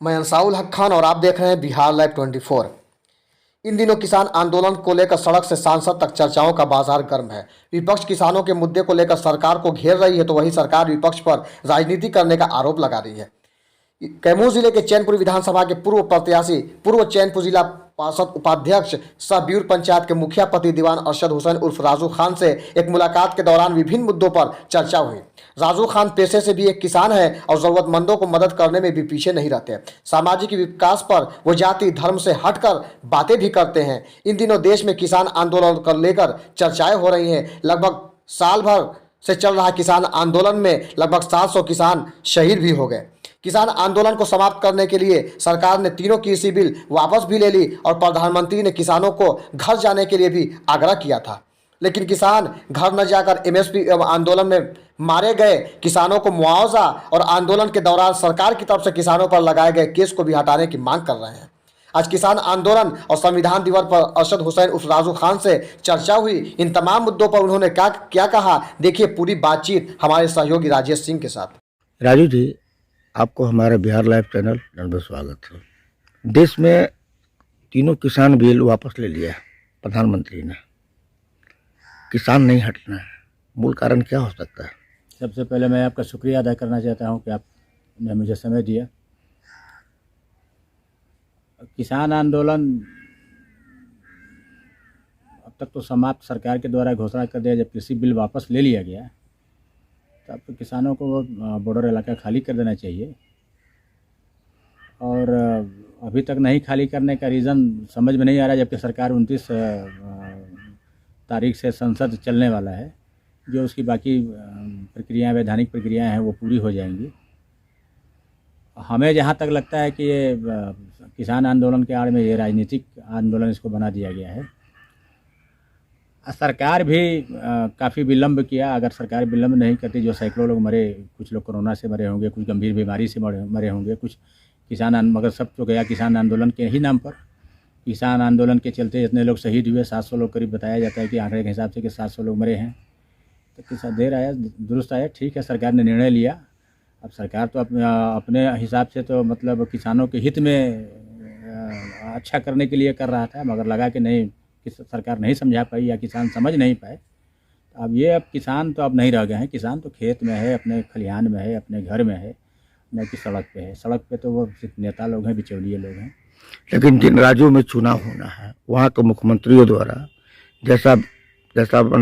मैं अंसाउल हक खान और आप देख रहे हैं बिहार लाइव 24। इन दिनों किसान आंदोलन को लेकर सड़क से सांसद तक चर्चाओं का बाजार गर्म है। विपक्ष किसानों के मुद्दे को लेकर सरकार को घेर रही है तो वही सरकार विपक्ष पर राजनीति करने का आरोप लगा रही है। कैमूर जिले के चैनपुर विधानसभा के पूर्व प्रत्याशी पूर्व चैनपुर जिला पार्षद उपाध्यक्ष सह ब्यूर पंचायत के मुखिया पति दीवान अरशद हुसैन उर्फ राजू खान से एक मुलाकात के दौरान विभिन्न मुद्दों पर चर्चा हुई। राजू खान पेशे से भी एक किसान है और जरूरतमंदों को मदद करने में भी पीछे नहीं रहते। सामाजिक विकास पर वो जाति धर्म से हटकर बातें भी करते हैं। इन दिनों देश में किसान आंदोलन कर लेकर चर्चाएं हो रही हैं। लगभग साल भर से चल रहा किसान आंदोलन में लगभग 700 किसान शहीद भी हो गए। किसान आंदोलन को समाप्त करने के लिए सरकार ने तीनों कृषि बिल वापस भी ले ली और प्रधानमंत्री ने किसानों को घर जाने के लिए भी आग्रह किया था, लेकिन किसान घर न जाकर एमएसपी आंदोलन में मारे गए किसानों को मुआवजा और आंदोलन के दौरान सरकार की तरफ से किसानों पर लगाए गए केस को भी हटाने की मांग कर रहे हैं। आज किसान आंदोलन और संविधान दिवस पर अरशद हुसैन उर्फ राजू खान से चर्चा हुई। इन तमाम मुद्दों पर उन्होंने क्या कहा, देखिए पूरी बातचीत हमारे सहयोगी राजेश सिंह के साथ। राजू जी, आपको हमारे बिहार लाइव चैनल में स्वागत है। देश में तीनों किसान बिल वापस ले लिया प्रधानमंत्री ने। किसान नहीं हटना है, मूल कारण क्या हो सकता है? सबसे पहले मैं आपका शुक्रिया अदा करना चाहता हूं कि आपने मुझे समय दिया। किसान आंदोलन अब तक तो समाप्त सरकार के द्वारा घोषणा कर दिया। जब कृषि बिल वापस ले लिया गया तब तो किसानों को बॉर्डर इलाका खाली कर देना चाहिए, और अभी तक नहीं खाली करने का रीज़न समझ में नहीं आ रहा, जबकि सरकार 29 तारीख से संसद चलने वाला है। जो उसकी बाकी प्रक्रियाएं, वैधानिक प्रक्रियाएं हैं, वो पूरी हो जाएंगी। हमें जहाँ तक लगता है कि ये किसान आंदोलन के आड़ में ये राजनीतिक आंदोलन इसको बना दिया गया है। सरकार भी काफ़ी विलम्ब किया। अगर सरकार विलम्ब नहीं करती, जो सैकड़ों लोग मरे, कुछ लोग कोरोना से मरे होंगे, कुछ गंभीर बीमारी से मरे होंगे, कुछ मगर सब तो गया किसान आंदोलन के ही नाम पर। किसान आंदोलन के चलते इतने लोग शहीद हुए, 700 लोग करीब बताया जाता है कि आंकड़े के हिसाब से कि 700 लोग मरे हैं। तो किसान देर आया दुरुस्त आया, ठीक है, सरकार ने निर्णय लिया। अब सरकार तो अपने हिसाब से तो मतलब किसानों के हित में अच्छा करने के लिए कर रहा था, मगर लगा कि नहीं, कि सरकार नहीं समझा पाई या किसान समझ नहीं पाए। अब किसान तो अब नहीं रह गए हैं। किसान तो खेत में है, अपने खलिहान में है, अपने घर में है, न कि सड़क पे है। सड़क पे तो वो सिर्फ नेता लोग हैं, बिचौलिए लोग हैं। लेकिन जिन राज्यों में चुनाव होना है वहाँ के मुख्यमंत्रियों द्वारा जैसा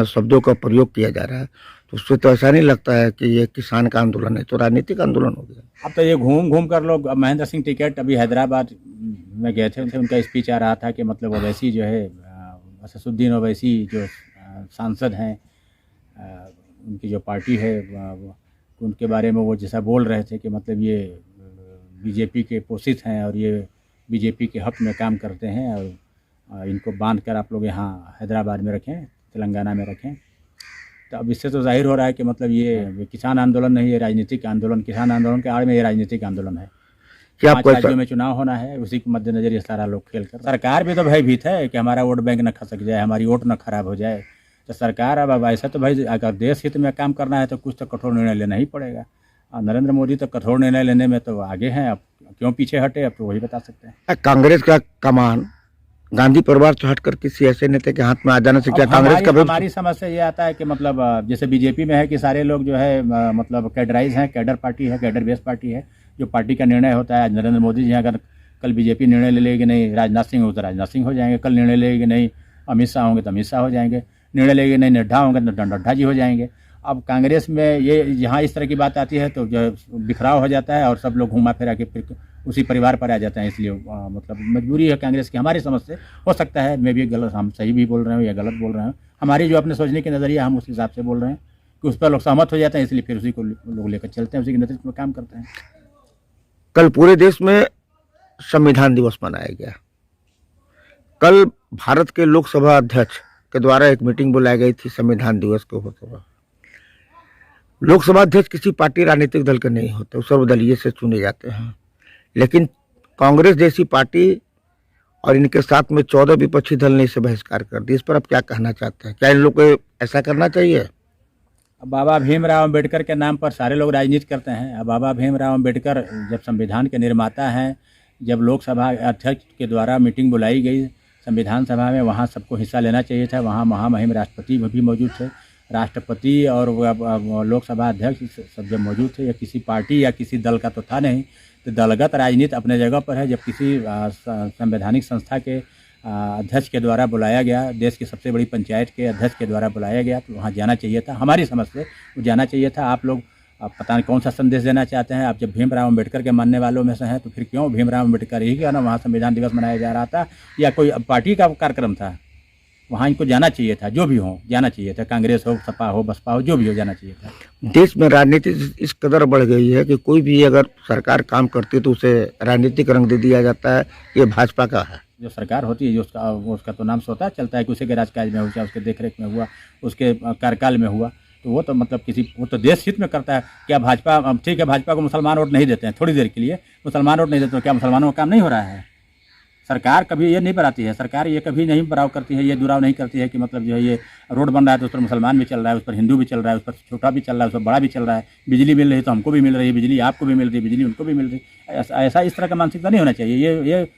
शब्दों का प्रयोग किया जा रहा है, तो उससे तो ऐसा नहीं लगता है कि ये किसान का आंदोलन है, तो राजनीतिक आंदोलन हो गया। अब तो ये घूम कर लोग, अब महेंद्र सिंह टिकैत अभी हैदराबाद में गए थे, उनका स्पीच आ रहा था कि मतलब ओवैसी जो है, असदुद्दीन ओवैसी जो सांसद हैं, उनकी जो पार्टी है, उनके बारे में वो जैसा बोल रहे थे कि मतलब ये बीजेपी के पोषित हैं और ये बीजेपी के हक में काम करते हैं, और इनको बांध कर आप लोग यहाँ हैदराबाद में रखें, तेलंगाना में रखें। तो अब इससे तो जाहिर हो रहा है कि मतलब ये किसान आंदोलन नहीं, ये राजनीतिक आंदोलन, किसान आंदोलन के आड़ में ये राजनीतिक आंदोलन है। 5 राज्यों में चुनाव होना है, उसी के मद्देनजर ये सारा लोग खेल कर। सरकार भी तो भयभीत है कि हमारा वोट बैंक न खसक जाए, हमारी वोट न खराब हो जाए। तो सरकार अब ऐसा तो भाई, अगर देश हित में काम करना है तो कुछ तो कठोर निर्णय लेना ही पड़ेगा। और नरेंद्र मोदी तो कठोर निर्णय लेने में तो आगे हैं, अब क्यों पीछे हटे, अब तो वही बता सकते हैं। कांग्रेस का कमान गांधी परिवार से हटकर किसी ऐसे नेता के हाथ में आ जाने से क्या कांग्रेस का? हमारी समझ से ये आता है कि मतलब जैसे बीजेपी में है कि सारे लोग जो है मतलब कैडराइज हैं, कैडर पार्टी है, कैडर बेस्ड पार्टी है। जो पार्टी का निर्णय होता है, नरेंद्र मोदी जी अगर कल बीजेपी निर्णय ले लेगी नहीं राजनाथ सिंह हो तो राजनाथ सिंह हो जाएंगे, कल निर्णय लेगी नहीं अमित शाह होंगे तो अमित शाह हो जाएंगे, निर्णय लेगी नहीं नड्डा होंगे तो नड्डा जी हो जाएंगे। अब कांग्रेस में ये यहाँ इस तरह की बात आती है तो जो बिखराव हो जाता है और सब लोग घुमा फिरा के फिर उसी परिवार पर आ जाते हैं। इसलिए मतलब मजबूरी है कांग्रेस की, हमारी समझ से। हो सकता है मैं भी गलत, हम सही भी बोल रहे हो या गलत बोल रहे हो, हमारी जो अपने सोचने की नज़रिया हम उस हिसाब से बोल रहे हैं कि उस पर लोग सहमत हो जाते हैं, इसलिए फिर उसी को लोग लेकर चलते हैं, उसी के नेतृत्व में काम करते हैं। कल पूरे देश में संविधान दिवस मनाया गया। कल भारत के लोकसभा अध्यक्ष के द्वारा एक मीटिंग बुलाई गई थी संविधान दिवस के ऊपर। लोकसभा अध्यक्ष किसी पार्टी राजनीतिक दल के नहीं होते, वो सर्वदलीय से चुने जाते हैं। लेकिन कांग्रेस जैसी पार्टी और इनके साथ में 14 विपक्षी दल ने इसे बहिष्कार कर दिया। इस पर आप क्या कहना चाहते हैं? क्या इन लोग को ऐसा करना चाहिए? अब बाबा भीमराव अम्बेडकर के नाम पर सारे लोग राजनीति करते हैं। अब बाबा भीमराव अम्बेडकर जब संविधान के निर्माता हैं, जब लोकसभा अध्यक्ष के द्वारा मीटिंग बुलाई गई संविधान सभा में, वहाँ सबको हिस्सा लेना चाहिए था। वहाँ महामहिम राष्ट्रपति भी मौजूद थे, राष्ट्रपति और लोकसभा अध्यक्ष सब जब मौजूद थे। या किसी पार्टी या किसी दल का तो था नहीं, तो दलगत राजनीति अपने जगह पर है। जब किसी संवैधानिक संस्था के अध्यक्ष के द्वारा बुलाया गया, देश की सबसे बड़ी पंचायत के अध्यक्ष के द्वारा बुलाया गया, तो वहाँ जाना चाहिए था। हमारी समझ से वो जाना चाहिए था। आप लोग पता नहीं कौन सा संदेश देना चाहते हैं। आप जब भीमराव अम्बेडकर के मानने वालों में से हैं, तो फिर क्यों भीमराव अम्बेडकर ही क्यों ना वहाँ संविधान दिवस मनाया जा रहा था, या कोई पार्टी का कार्यक्रम था? वहाँ इनको जाना चाहिए था, जो भी हो जाना चाहिए था। कांग्रेस हो, सपा हो, बसपा हो, जो भी हो जाना चाहिए था। देश में राजनीति इस कदर बढ़ गई है कि कोई भी अगर सरकार काम करती है तो उसे राजनीतिक रंग दे दिया जाता है। ये भाजपा का है। जो सरकार होती है, जो उसका तो नाम स्वतः चलता है कि उसी के राजकाज में हुआ, उसके देखरेख में हुआ, उसके कार्यकाल में हुआ, तो वो तो मतलब वो तो देश हित में करता है। क्या भाजपा, ठीक है, भाजपा को मुसलमान वोट नहीं देते हैं, थोड़ी देर के लिए मुसलमान वोट नहीं देते, तो क्या मुसलमानों का काम नहीं हो रहा है? सरकार कभी ये नहीं बनाती है, सरकार ये कभी नहीं बराव करती है, ये दुराव नहीं करती है कि मतलब जो है ये रोड बन रहा है तो उस पर मुसलमान भी चल रहा है, उस पर हिंदू भी चल रहा है, उस पर छोटा भी चल रहा है, उस पर बड़ा भी चल रहा है। बिजली मिल रही है तो हमको भी मिल रही है बिजली, आपको भी मिल रही है बिजली, उनको भी मिल रही है। ऐसा इस तरह का मानसिकता नहीं होना चाहिए। ये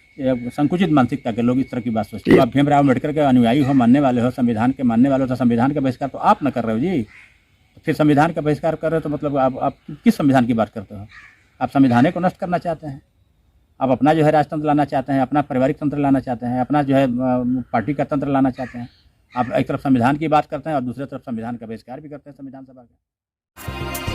संकुचित मानसिकता के लोग इस तरह की बात सोचते हैं। आप भीमराव अम्बेडकर के अनुयायी हो, मानने वाले हो, संविधान के मानने वाले हो, तो संविधान का बहिष्कार तो आप न कर रहे हो जी। फिर संविधान का बहिष्कार कर रहे हो तो मतलब आप किस संविधान की बात करते हो? आप संविधान को नष्ट करना चाहते हैं। आप अपना जो है राजतंत्र लाना चाहते हैं, अपना पारिवारिक तंत्र लाना चाहते हैं, अपना जो है पार्टी का तंत्र लाना चाहते हैं। आप एक तरफ संविधान की बात करते हैं और दूसरी तरफ संविधान का बहिष्कार भी करते हैं संविधान सभा का।